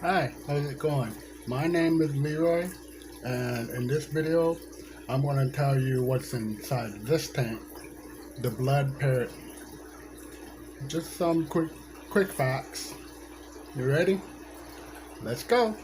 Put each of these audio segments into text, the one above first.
Hi, how's it going? My name is Leroy, and in this video, I'm going to tell you what's inside this tank, the Blood Parrot. Just some quick facts. You ready? Let's go.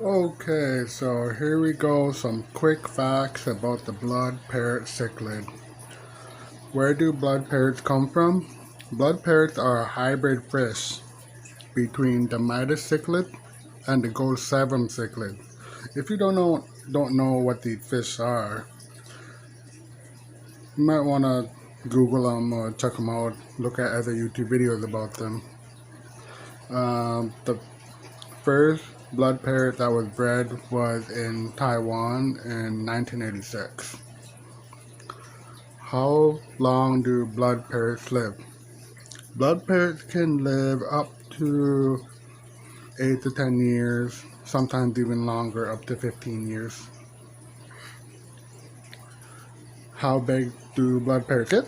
Okay, so here we go. Some quick facts about the Blood Parrot cichlid. Where do blood parrots come from? Blood parrots are a hybrid fish between the Midas cichlid and the gold Sevum cichlid. If you don't know what these fish are, you might want to Google them or check them out. Look at other YouTube videos about them. The first blood parrot that was bred was in Taiwan in 1986. How long do blood parrots live? Blood parrots can live up to 8 to 10 years, sometimes even longer, up to 15 years. How big do blood parrots get?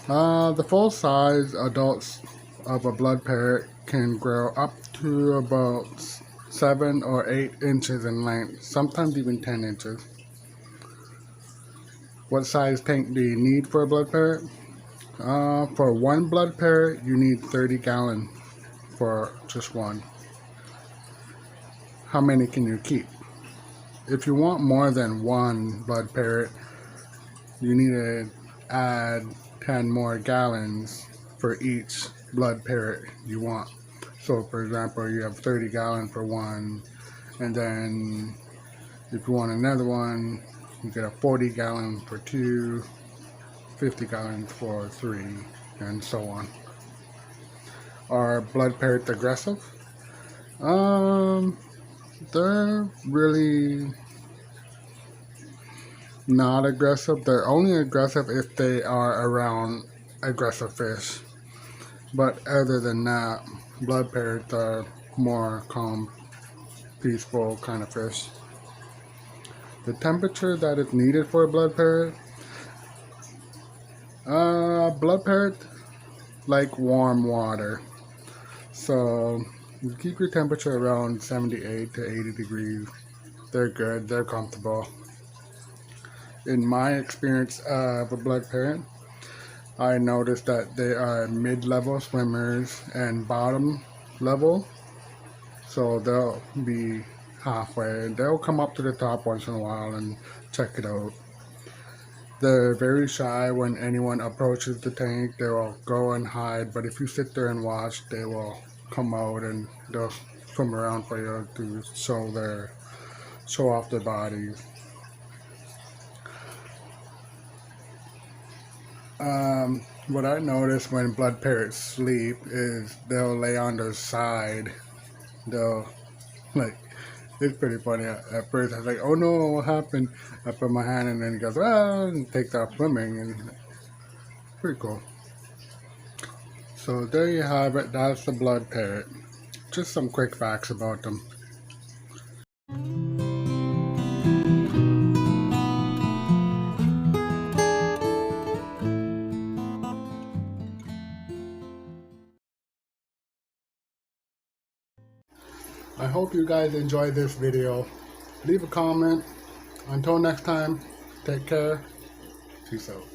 The full size adults of a blood parrot can grow up to about 7 or 8 inches in length, sometimes even 10 inches. What size tank do you need for a blood parrot? For one blood parrot, you need 30 gallons for just one. How many can you keep? If you want more than one blood parrot, you need to add 10 more gallons for each blood parrot you want. So for example, you have 30 gallons for one, and then if you want another one, you get a 40 gallon for two, 50 gallons for three, and so on. Are blood parrots aggressive? They're really not aggressive. They're only aggressive if they are around aggressive fish. But other than that, blood parrots are more calm, peaceful kind of fish. The temperature that is needed for a blood parrot, blood parrot like warm water. So you keep your temperature around 78 to 80 degrees. They're good, they're comfortable. In my experience of a blood parrot, I noticed that they are mid-level swimmers and bottom level. So they'll be halfway. They'll come up to the top once in a while and check it out. They're very shy when anyone approaches the tank. They will go and hide, but if you sit there and watch, they will come out and they'll swim around for you to show off their bodies. What I notice when blood parrots sleep is they'll lay on their side. They'll like, it's pretty funny. At first I was like, oh no, what happened? I put my hand and then he goes, ah, and takes off swimming, and pretty cool. So there you have it. That's the blood parrot. Just some quick facts about them. I hope you guys enjoyed this video. Leave a comment. Until next time, take care. Peace out.